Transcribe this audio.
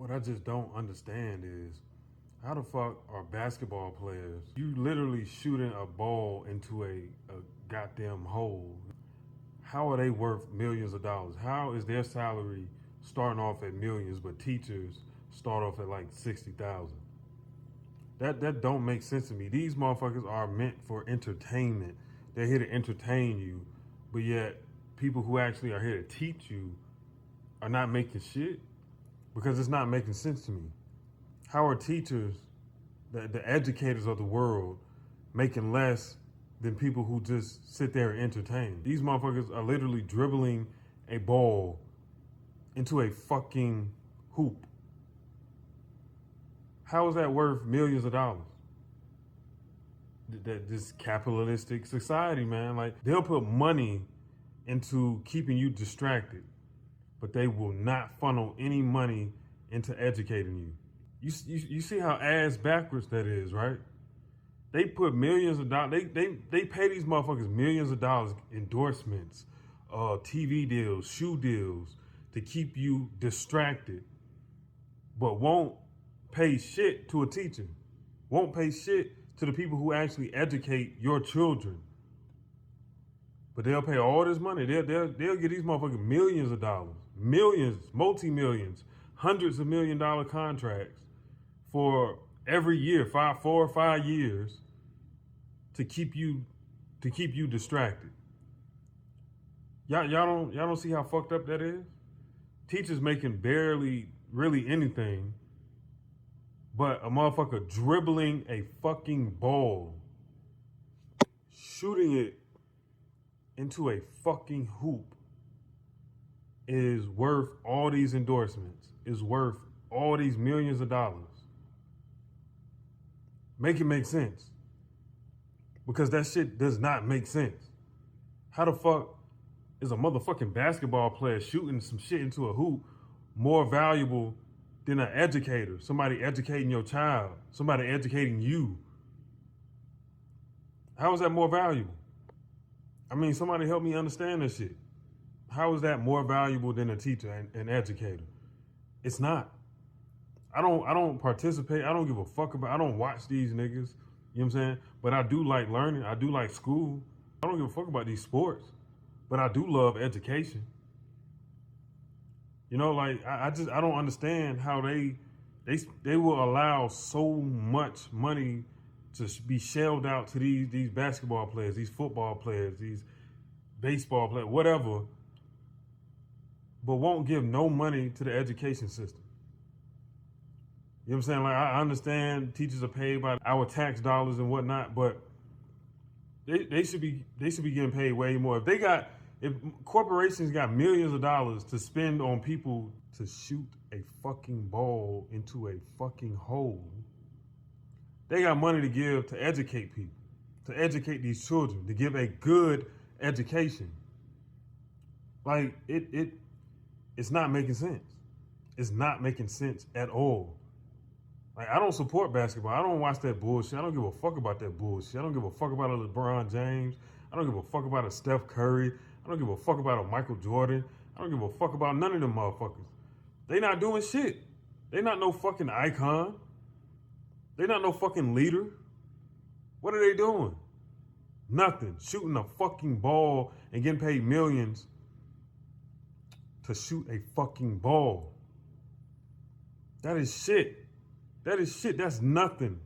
What I just don't understand is how the fuck are basketball players, you literally shooting a ball into a goddamn hole. How are they worth millions of dollars? How is their salary starting off at millions, but teachers start off at like 60,000? That don't make sense to me. These motherfuckers are meant for entertainment. They're here to entertain you, but yet people who actually are here to teach you are not making shit because it's not making sense to me. How are teachers, the educators of the world, making less than people who just sit there and entertain? These motherfuckers are literally dribbling a ball into a fucking hoop. How is that worth millions of dollars? This capitalistic society, man. Like, they'll put money into keeping you distracted, but they will not funnel any money into educating you. You see how ass backwards that is, right? They put millions of dollars, they pay these motherfuckers millions of dollars, endorsements, TV deals, shoe deals, to keep you distracted, but won't pay shit to a teacher, won't pay shit to the people who actually educate your children. But they'll pay all this money. They'll get these motherfuckers millions of dollars, millions, multi-millions, hundreds of $1 million contracts for every year, 4 or 5 years, to keep you distracted. Y'all don't see how fucked up that is? Teachers making barely really anything, but a motherfucker dribbling a fucking ball, shooting it into a fucking hoop, is worth all these endorsements, is worth all these millions of dollars. Make it make sense. Because that shit does not make sense. How the fuck is a motherfucking basketball player shooting some shit into a hoop more valuable than an educator, somebody educating your child, somebody educating you? How is that more valuable? I mean, somebody help me understand this shit. How is that more valuable than a teacher and an educator? It's not. I don't participate. I don't give a fuck about, I don't watch these niggas. You know what I'm saying? But I do like learning. I do like school. I don't give a fuck about these sports, but I do love education. You know, like I don't understand how they will allow so much money to be shelled out to these basketball players, these football players, these baseball players, whatever, but won't give no money to the education system. You know what I'm saying? Like, I understand teachers are paid by our tax dollars and whatnot, but they should be getting paid way more. If corporations got millions of dollars to spend on people to shoot a fucking ball into a fucking hole, they got money to give to educate people, to educate these children, to give a good education. Like, it's not making sense. It's not making sense at all. Like, I don't support basketball. I don't watch that bullshit. I don't give a fuck about that bullshit. I don't give a fuck about a LeBron James. I don't give a fuck about a Steph Curry. I don't give a fuck about a Michael Jordan. I don't give a fuck about none of them motherfuckers. They not doing shit. They not no fucking icon. They not no fucking leader. What are they doing? Nothing. Shooting a fucking ball and getting paid millions to shoot a fucking ball. That is shit. That is shit. That's nothing.